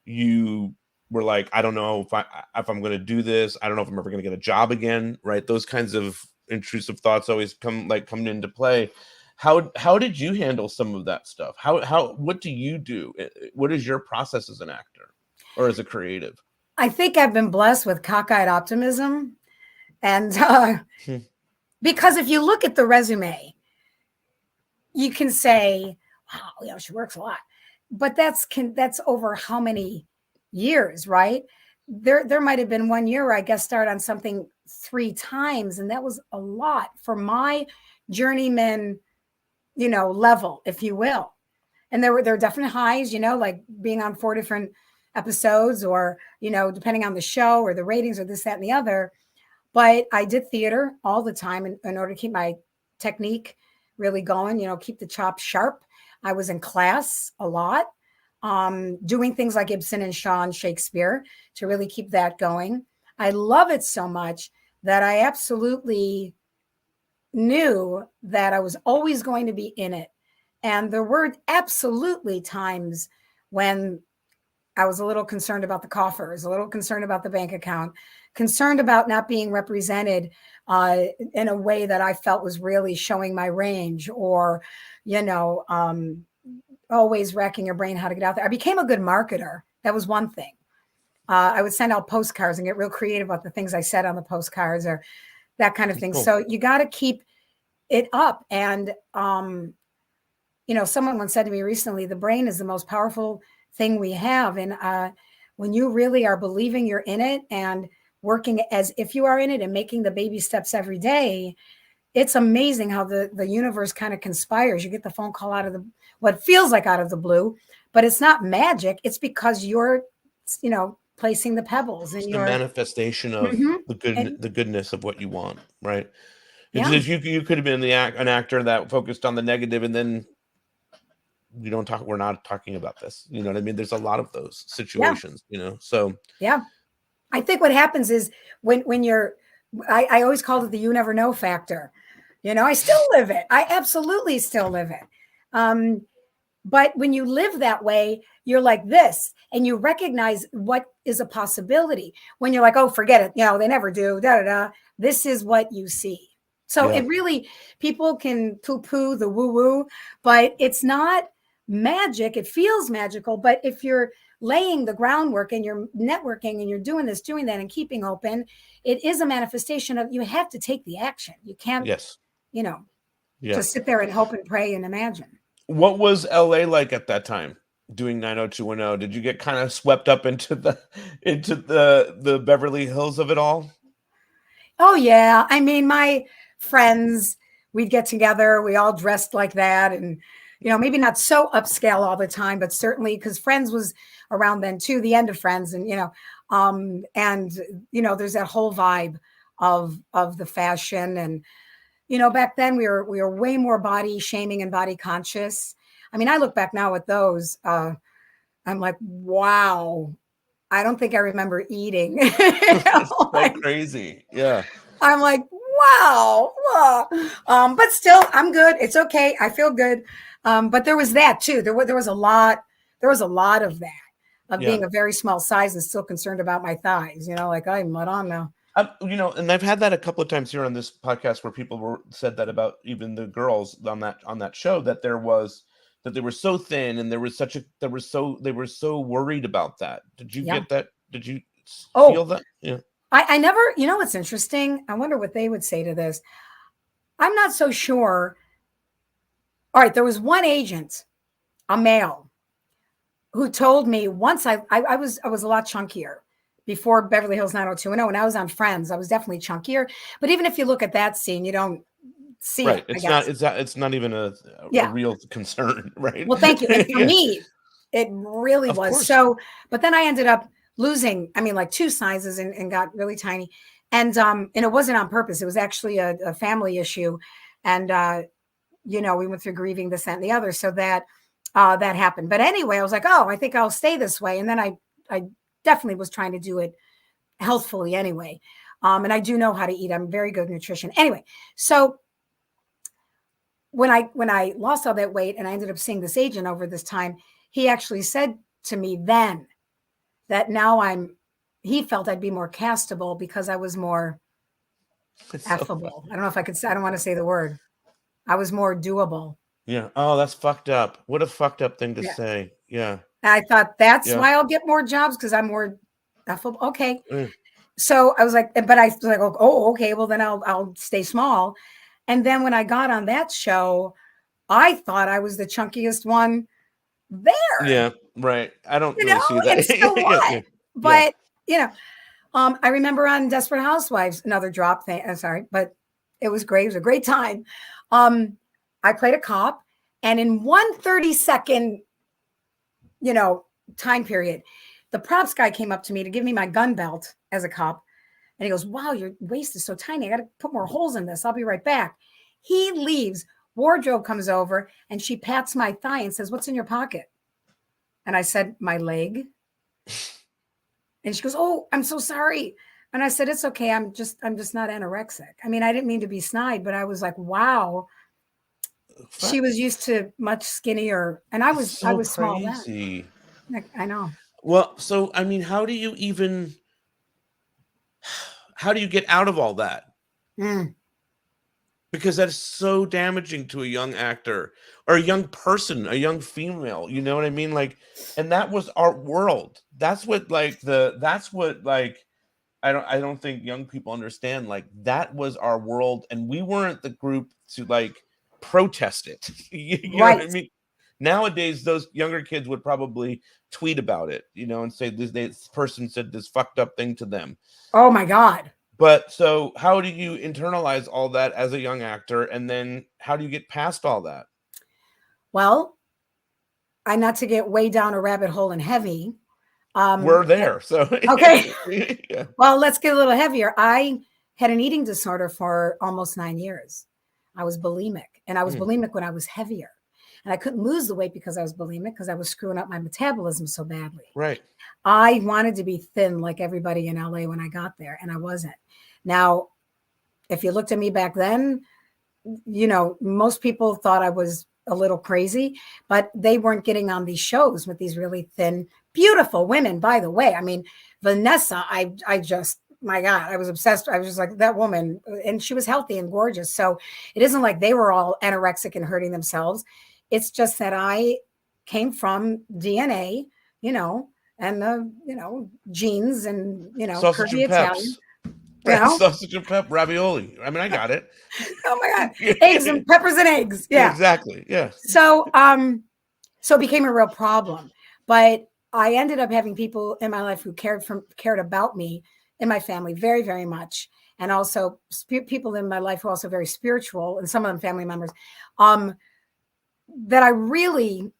you were like, I don't know if I'm going to do this. I don't know if I'm ever going to get a job again. Right? Those kinds of intrusive thoughts always come into play. How did you handle some of that stuff? What do you do? What is your process as an actor or as a creative? I think I've been blessed with cockeyed optimism. And because if you look at the resume, you can say, wow, you know, she works a lot. But that's over how many years, right? There might have been 1 year where I guest starred on something 3 times, and that was a lot for my journeyman, you know, level, if you will. And there were definite highs, you know, like being on 4 different episodes, or, you know, depending on the show or the ratings or this, that, and the other. But I did theater all the time in order to keep my technique really going, you know, keep the chops sharp. I was in class a lot, doing things like Ibsen and Shaw and Shakespeare to really keep that going. I love it so much that I absolutely knew that I was always going to be in it. And there were absolutely times when I was a little concerned about the coffers, a little concerned about the bank account, concerned about not being represented in a way that I felt was really showing my range, or, you know, always racking your brain how to get out there. I became a good marketer. That was one thing. I would send out postcards and get real creative about the things I said on the postcards or that kind of thing. Cool. So you got to keep it up. And, you know, someone once said to me recently, the brain is the most powerful thing we have. And when you really are believing you're in it and working as if you are in it and making the baby steps every day, it's amazing how the universe kind of conspires. You get the phone call out of what feels like out of the blue, but it's not magic. It's because you're, you know, placing the pebbles and the manifestation of the goodness of what you want, right? Yeah. You could have been an actor that focused on the negative, and then we're not talking about this. You know what I mean? There's a lot of those situations, you know? So yeah, I think what happens is when you're, I always called it the you never know factor. You know, I still live it. I absolutely still live it. But when you live that way, you're like this, and you recognize what is a possibility. When you're like, oh, forget it. You know, they never do. Da da da. This is what you see. So it really, people can poo-poo the woo-woo, but it's not magic. It feels magical. But if you're laying the groundwork and you're networking and you're doing this, doing that, and keeping open, it is a manifestation of, you have to take the action. You can't, you know, just sit there and hope and pray and imagine. What was LA like at that time doing 90210? Did you get kind of swept up into the Beverly Hills of it all? Oh yeah. I mean, my friends, we'd get together, we all dressed like that, and, you know, maybe not so upscale all the time, but certainly, because Friends was around then too, the end of Friends, and, you know, and, you know, there's that whole vibe of the fashion. And, you know, back then we were way more body shaming and body conscious. I mean, I look back now at those, I'm like, wow, I don't think I remember eating. Like crazy. Yeah. I'm like, wow. But still, I'm good. It's okay. I feel good. But there was that too. There was a lot of that, of being a very small size and still concerned about my thighs, you know, like, I'm Madonna now. You know, and I've had that a couple of times here on this podcast where people said that about even the girls on that show, that they were so thin, and they were so worried about that. Did you get that? Did you feel that? Yeah. I never, you know, what's interesting? I wonder what they would say to this. I'm not so sure. All right. There was one agent, a male, who told me once I was a lot chunkier before Beverly Hills 90210, and I was on Friends. I was definitely chunkier. But even if you look at that scene, you don't see Right. it, I It's guess. it's not even a Yeah. real concern, right? Well, thank you. And for Yeah, me, it really of was. course. So, but then I ended up losing, I mean, like 2 sizes and got really tiny. And it wasn't on purpose. It was actually a family issue. And we went through grieving this, that, and the other. So that that happened. But anyway, I was like, oh, I think I'll stay this way. And then I definitely was trying to do it healthfully anyway. And I do know how to eat. I'm very good at nutrition. Anyway, so when I lost all that weight and I ended up seeing this agent over this time, he actually said to me then that now he felt I'd be more castable because I was more It's so affable. I don't know if I could say, I don't want to say the word. I was more doable. Yeah. Oh, that's fucked up. What a fucked up thing to Yeah. say. Yeah. And I thought that's Yeah. why I'll get more jobs because I'm more affable. Okay. Mm. So I was like, but I was like, oh, okay, well then I'll stay small. And then when I got on that show, I thought I was the chunkiest one there. Yeah. Right. I don't You really know, see that. and so Yeah, what? yeah. But I remember on Desperate Housewives, another drop thing. I'm sorry, but it was great. It was a great time. I played a cop, and in 1 30-second, time period, the props guy came up to me to give me my gun belt as a cop. And he goes, wow, your waist is so tiny. I got to put more holes in this. I'll be right back. He leaves. Wardrobe comes over and she pats my thigh and says, what's in your pocket? And I said, my leg. And she goes, oh, I'm so sorry. And I said, it's okay. I'm just not anorexic. I mean, I didn't mean to be snide, but I was like, wow. She was used to much skinnier. And I was small then. Crazy. I know. Well, so I mean, how do you get out of all that? Because that's so damaging to a young actor or a young person, a young female, you know what I mean? Like, and that was our world. I don't think young people understand, like, that was our world, and we weren't the group to like protest it. You know what I mean? Nowadays, those younger kids would probably tweet about it, and say this person said this fucked up thing to them. Oh my God. But so how do you internalize all that as a young actor? And then how do you get past all that? Well, I'm not to get way down a rabbit hole and heavy. We're there. So okay. Yeah. Well, let's get a little heavier. I had an eating disorder for almost 9 years. I was bulimic, and I was bulimic when I was heavier. And I couldn't lose the weight because I was bulimic because I was screwing up my metabolism so badly. Right. I wanted to be thin like everybody in LA when I got there, and I wasn't. Now, if you looked at me back then, most people thought I was a little crazy, but they weren't getting on these shows with these really thin, beautiful women, by the way. I mean, Vanessa, I just, my God, I was obsessed. I was just like, that woman, and she was healthy and gorgeous. So it isn't like they were all anorexic and hurting themselves. It's just that I came from DNA, and genes and, sausage curvy and peps. Italian. Sausage and pep ravioli. I mean, I got it. Oh my God. Eggs and peppers and eggs. Yeah. Exactly. Yeah. So it became a real problem. But I ended up having people in my life who cared about me in my family very, very much. And also people in my life who are also very spiritual, and some of them family members, that I really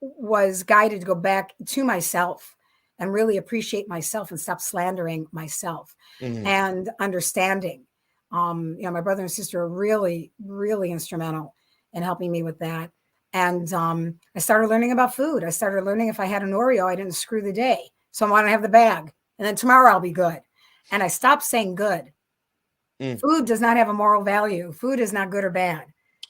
was guided to go back to myself and really appreciate myself and stop slandering myself and understanding. My brother and sister are really, really instrumental in helping me with that. And I started learning about food. I started learning if I had an Oreo, I didn't screw the day. So I want to have the bag. And then tomorrow I'll be good. And I stopped saying good. Food does not have a moral value. Food is not good or bad.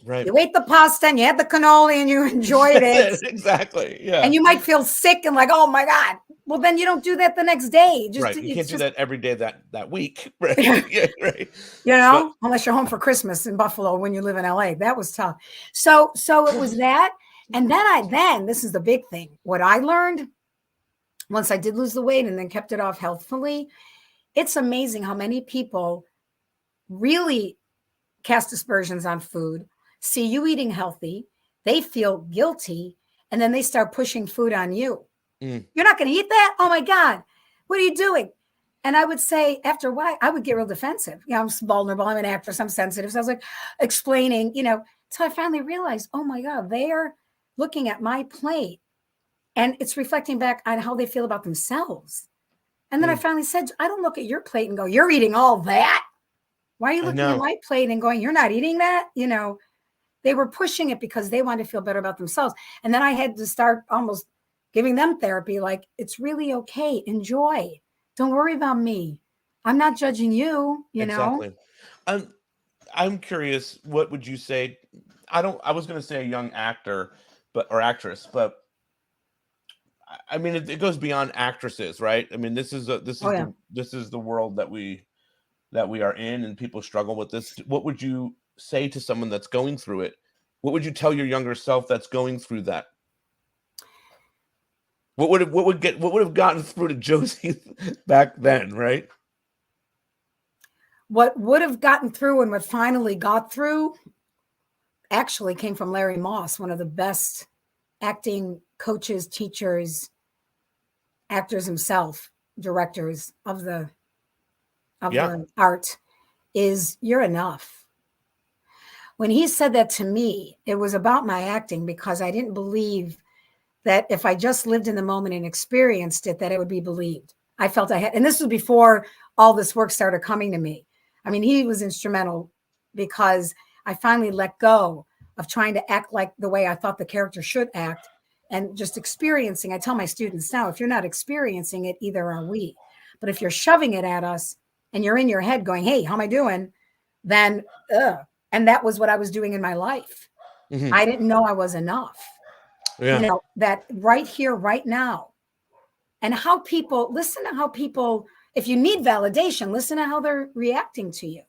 Right. You ate the pasta and you had the cannoli and you enjoyed it. Exactly. Yeah. And you might feel sick and like, oh my God. Well, then you don't do that the next day. Right. You can't do that every day that week. Right. Yeah, right. Unless you're home for Christmas in Buffalo when you live in LA. That was tough. So it was that. And then this is the big thing. What I learned once I did lose the weight and then kept it off healthfully, it's amazing how many people really cast aspersions on food, see you eating healthy, they feel guilty, and then they start pushing food on you. You're not going to eat that? Oh my God, what are you doing? And I would say after a while, I would get real defensive. I'm vulnerable. I'm an actress. I'm sensitive. So I was like explaining, till I finally realized, oh my God, they are looking at my plate and it's reflecting back on how they feel about themselves. And then I finally said, I don't look at your plate and go, you're eating all that. Why are you looking at my plate and going, you're not eating that? They were pushing it because they wanted to feel better about themselves. And then I had to start almost giving them therapy. Like, it's really okay. Enjoy. Don't worry about me. I'm not judging you, Exactly. I'm curious, what would you say? I was going to say a young actor, or actress, but I mean, it goes beyond actresses, right? I mean, this is the world that we are in, and people struggle with this. What would you say to someone that's going through it? What would you tell your younger self that's going through that? What would have gotten through to Josie back then, right? What would have gotten through and what finally got through actually came from Larry Moss, one of the best acting coaches, teachers, actors himself, directors of the art, is you're enough. When he said that to me, it was about my acting, because I didn't believe that if I just lived in the moment and experienced it, that it would be believed. I felt I had, and this was before all this work started coming to me. I mean, he was instrumental because I finally let go of trying to act like the way I thought the character should act and just experiencing. I tell my students now, if you're not experiencing it, either are we. But if you're shoving it at us and you're in your head going, hey, how am I doing? Then, and that was what I was doing in my life. Mm-hmm. I didn't know I was enough. Yeah. That right here, right now. And how people, listen to how people, if you need validation, listen to how they're reacting to you.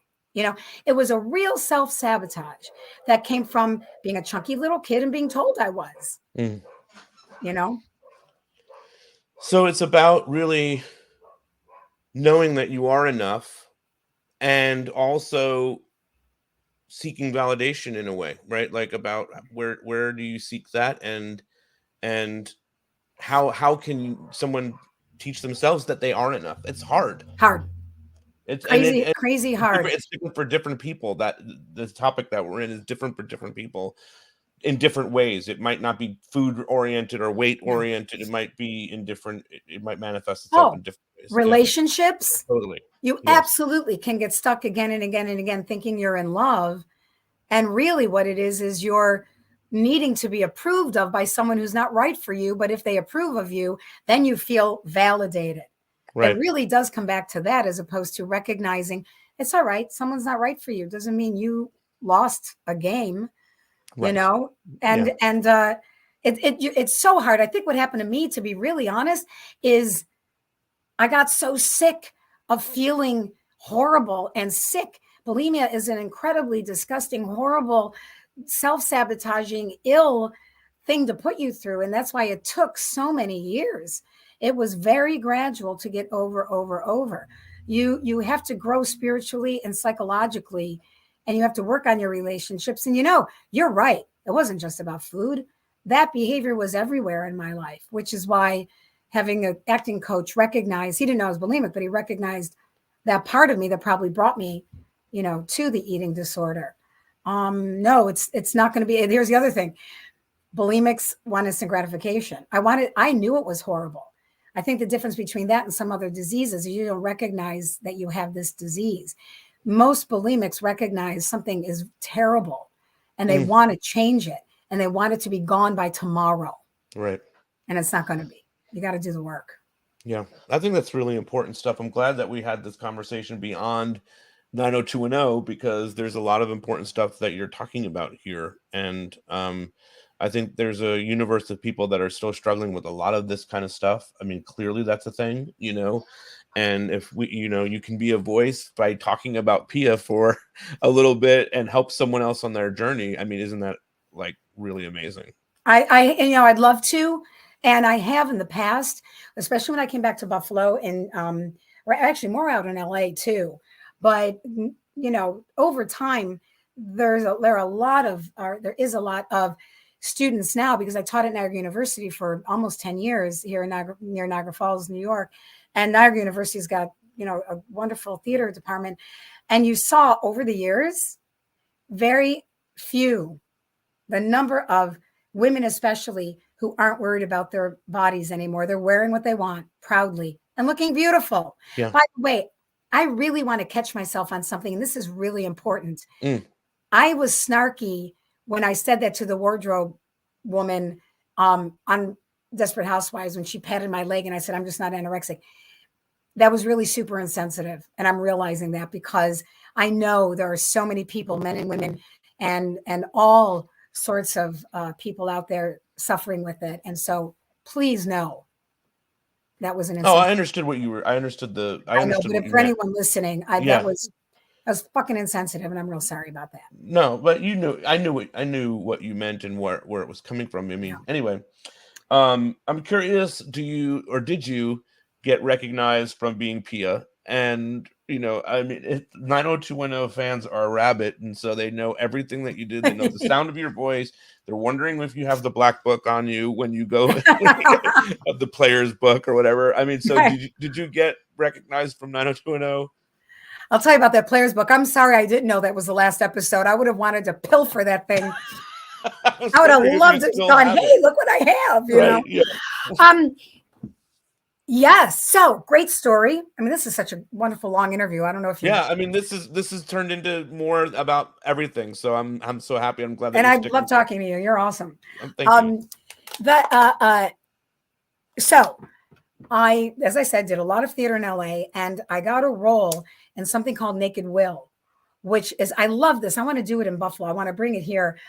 It was a real self-sabotage that came from being a chunky little kid and being told I was, So it's about really knowing that you are enough and also seeking validation in a way, right? Like, about where do you seek that, and how can someone teach themselves that they aren't enough? It's hard. It's crazy hard. It's different for different people. That the topic that we're in is different for different people in different ways. It might not be food oriented or weight oriented. It might be in different. It might manifest itself in different ways. Relationships. Yeah. Totally. You absolutely can get stuck again and again and again thinking you're in love, and really what it is you're needing to be approved of by someone who's not right for you. But if they approve of you, then you feel validated. Right. It really does come back to that, as opposed to recognizing it's all right. Someone's not right for you. Doesn't mean you lost a game, and it's so hard. I think what happened to me, to be really honest, is I got so sick of feeling horrible and sick. Bulimia is an incredibly disgusting, horrible, self-sabotaging, ill thing to put you through. And that's why it took so many years. It was very gradual to get over. You have to grow spiritually and psychologically, and you have to work on your relationships. And you're right. It wasn't just about food. That behavior was everywhere in my life, which is why having an acting coach recognize, he didn't know I was bulimic, but he recognized that part of me that probably brought me, to the eating disorder. No, it's not going to be. Here's the other thing. Bulimics want instant gratification. I knew it was horrible. I think the difference between that and some other diseases is you don't recognize that you have this disease. Most bulimics recognize something is terrible and they want to change it, and they want it to be gone by tomorrow. Right. And it's not going to be. You got to do the work. Yeah. I think that's really important stuff. I'm glad that we had this conversation beyond 90210, because there's a lot of important stuff that you're talking about here. And I think there's a universe of people that are still struggling with a lot of this kind of stuff. I mean, clearly that's a thing, and if we, you can be a voice by talking about Pia for a little bit and help someone else on their journey. I mean, isn't that like really amazing? I'd love to. And I have in the past, especially when I came back to Buffalo, and actually more out in LA too. But, over time, there is a lot of students now, because I taught at Niagara University for almost 10 years here in near Niagara Falls, New York. And Niagara University's got, a wonderful theater department. And you saw over the years, very few, the number of women, especially, who aren't worried about their bodies anymore. They're wearing what they want proudly and looking beautiful. Yeah. By the way, I really want to catch myself on something, and this is really important. Mm. I was snarky when I said that to the wardrobe woman on Desperate Housewives when she patted my leg and I said, I'm just not anorexic. That was really super insensitive. And I'm realizing that because I know there are so many people, men and women, and all sorts of people out there suffering with it. And so please know that was an insensitive. I understood what you were. I understood I know, but for anyone listening, that was fucking insensitive, and I'm real sorry about that. No, but I knew what you meant and where it was coming from. I mean, anyway, I'm curious. Did you get recognized from being Pia? And I mean, 90210 fans are rabid, and so they know everything that you did. They know the sound of your voice. They're wondering if you have the black book on you when you go of the player's book or whatever. I mean, so did you get recognized from 90210? I'll tell you about that player's book. I'm sorry I didn't know that was the last episode. I would have wanted to pilfer that thing. I would have loved it. Gone, hey, look what I have. You know? Yeah. Yes. So great story. I mean, this is such a wonderful long interview. I don't know if you. Yeah. I mean, this is turned into more about everything. So I'm so happy. I'm glad. And I love talking to you. You're awesome. Thank you. So I, as I said, did a lot of theater in LA, and I got a role in something called Naked Will, which is, I love this. I want to do it in Buffalo. I want to bring it here.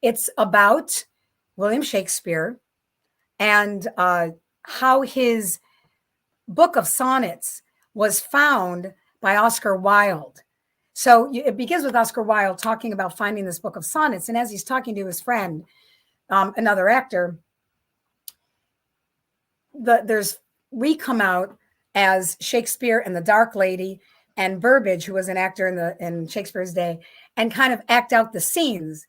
It's about William Shakespeare and how his book of sonnets was found by Oscar Wilde. So it begins with Oscar Wilde talking about finding this book of sonnets. And as he's talking to his friend, another actor, we come out as Shakespeare and the Dark Lady and Burbage, who was an actor in Shakespeare's day, and kind of act out the scenes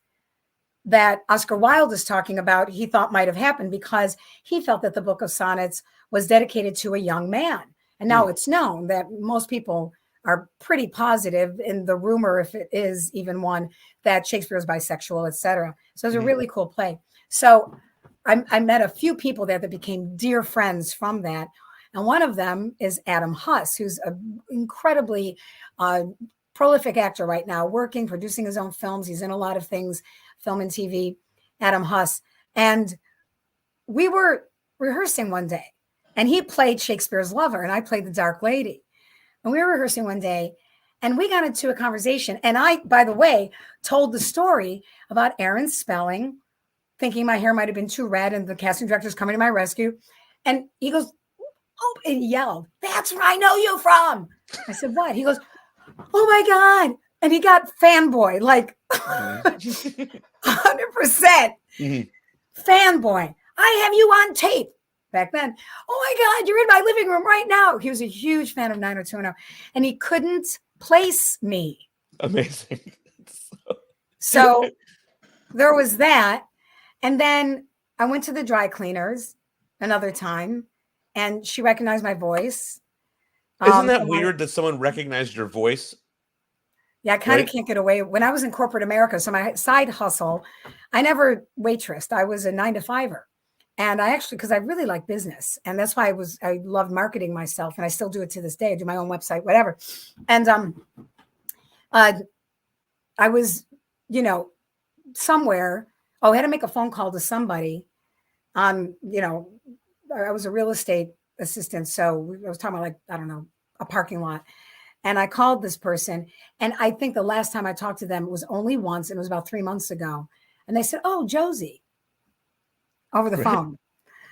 that Oscar Wilde is talking about, he thought might have happened because he felt that the Book of Sonnets was dedicated to a young man. And now it's known that most people are pretty positive in the rumor, if it is even one, that Shakespeare is bisexual, etc. So it's a really cool play. So I met a few people there that became dear friends from that. And one of them is Adam Huss, who's an incredibly prolific actor right now, working, producing his own films. He's in a lot of things, film and TV, Adam Huss. And we were rehearsing one day, and he played Shakespeare's lover, and I played the Dark Lady. And we were rehearsing one day, and we got into a conversation. And I, by the way, told the story about Aaron Spelling, thinking my hair might have been too red, and the casting director's coming to my rescue. And he goes, oh, and he yelled, "That's where I know you from." I said, "What?" He goes, "Oh my God." And he got fanboy, like 100% fanboy. "I have you on tape." Back then, "Oh my God, you're in my living room right now." He was a huge fan of 90210, and he couldn't place me. Amazing. So there was that. And then I went to the dry cleaners another time, and she recognized my voice. Isn't that weird that someone recognized your voice? Yeah, I kind of can't get away. When I was in corporate America, so my side hustle, I never waitressed. I was a 9-to-5er. And I actually, because I really like business. And that's why I loved marketing myself. And I still do it to this day. I do my own website, whatever. And I was, somewhere. I had to make a phone call to somebody. I was a real estate assistant. So I was talking about, a parking lot. And I called this person. And I think the last time I talked to them was only once. And it was about 3 months ago. And they said, "Oh, Josie," over the phone.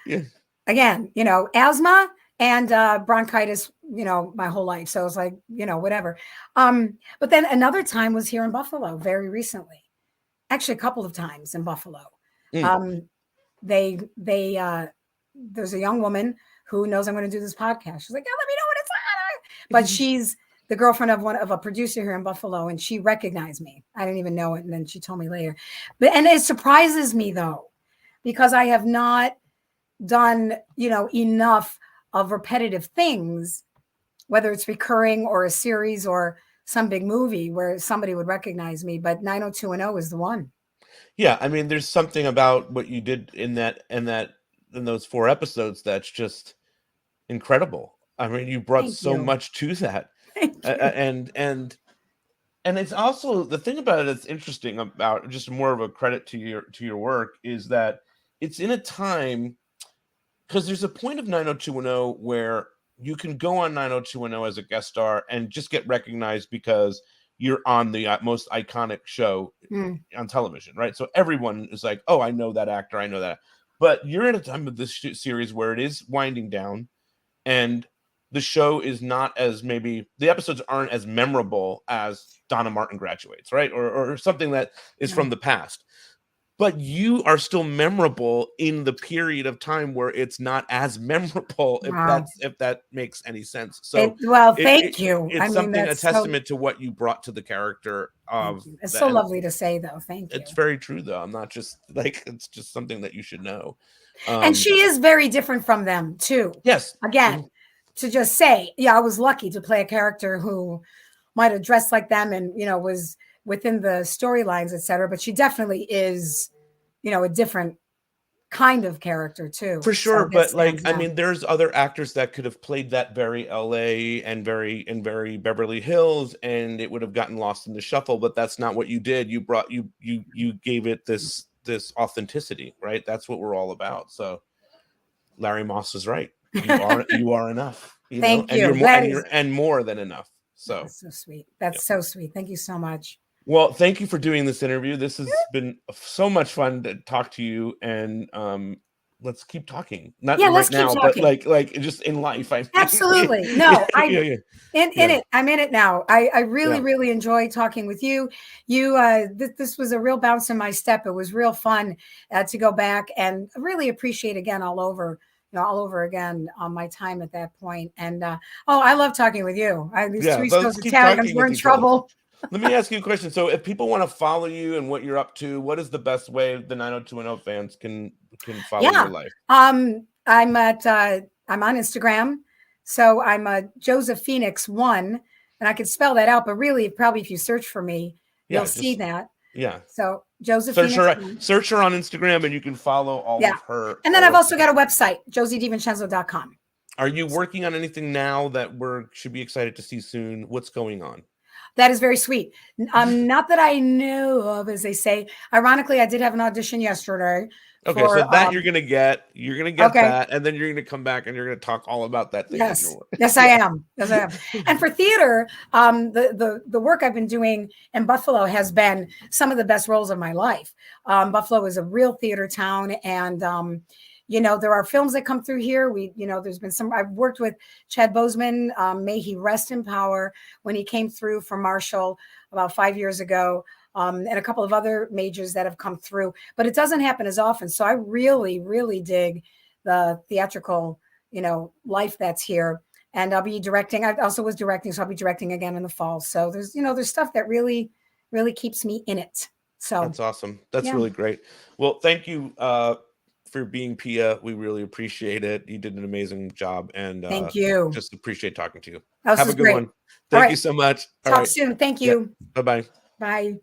Yeah. Again, asthma and bronchitis, my whole life. So it was like, whatever. But then another time was here in Buffalo very recently. Actually, a couple of times in Buffalo. There's a young woman who knows I'm going to do this podcast. She's like, "Yeah, let me know when it's on." But she's the girlfriend of a producer here in Buffalo, and she recognized me. I didn't even know it, and then she told me later. And it surprises me though, because I have not done enough of repetitive things whether it's recurring or a series or some big movie where somebody would recognize me. But 90210 is the one. Yeah, I mean, there's something about what you did in those 4 episodes that's just incredible. I mean, you brought Thank so you. much to that. Thank you. And it's also the thing about it that's interesting about, just more of a credit to your work, is that it's in a time, because there's a point of 90210 where you can go on 90210 as a guest star and just get recognized because you're on the most iconic show on television, right? So everyone is like, oh, I know that actor, I know that. But you're at a time of this series where it is winding down, and the show is not as, maybe the episodes aren't as memorable as Donna Martin Graduates, right? Or something that is from the past. But you are still memorable in the period of time where it's not as memorable, if that makes any sense. So thank you. It's a testament to what you brought to the character of. It's so lovely to say, though. Thank you. It's very true, though. I'm not just like, it's just something that you should know. And she is very different from them too. Yes. Again, to just say, I was lucky to play a character who might have dressed like them and, was within the storylines, etc. But she definitely is, a different kind of character too. For sure. But I mean, there's other actors that could have played that very LA and very Beverly Hills, and it would have gotten lost in the shuffle. But that's not what you did. You brought, you gave it this authenticity, right? That's what we're all about. So Larry Moss is right. You are enough. Thank you. And more than enough. So that's so sweet. That's so sweet. Thank you so much. Well, thank you for doing this interview. This has been so much fun to talk to you, and let's keep talking. Not right now, but like just in life. Absolutely. No, I'm in it. I'm in it now. I really enjoy talking with you. This was a real bounce in my step. It was real fun to go back and really appreciate again all over again on my time at that point. And I love talking with you. These 3 shows Italians were in trouble. Let me ask you a question. So if people want to follow you and what you're up to, what is the best way the 90210 fans can follow your life? I'm on Instagram. So I'm a Joseph Phoenix 1, and I could spell that out, but really probably if you search for me, you'll see that. Yeah. So Joseph search her on Instagram, and you can follow all of her. And then I've also got a website, josiedivincenzo.com. Are you working on anything now that should be excited to see soon? What's going on? That is very sweet. Not that I know of, as they say. Ironically, I did have an audition yesterday. Okay, so that you're gonna get that, and then you're gonna come back and you're gonna talk all about that thing. Yes, I am. And for theater, the work I've been doing in Buffalo has been some of the best roles of my life. Buffalo is a real theater town, and there are films that come through here. There's been some. I've worked with Chad Boseman, may he rest in power, when he came through for Marshall about 5 years ago, and a couple of other majors that have come through. But it doesn't happen as often. So I really, really dig the theatrical, life that's here. And I'll be directing. I also was directing, so I'll be directing again in the fall. So there's stuff that really, really keeps me in it. So that's awesome. That's really great. Well, thank you. For being Pia, we really appreciate it. You did an amazing job, and thank you. Just appreciate talking to you. Have a good one. Thank you so much. Talk soon. Thank you. Bye-bye. Bye.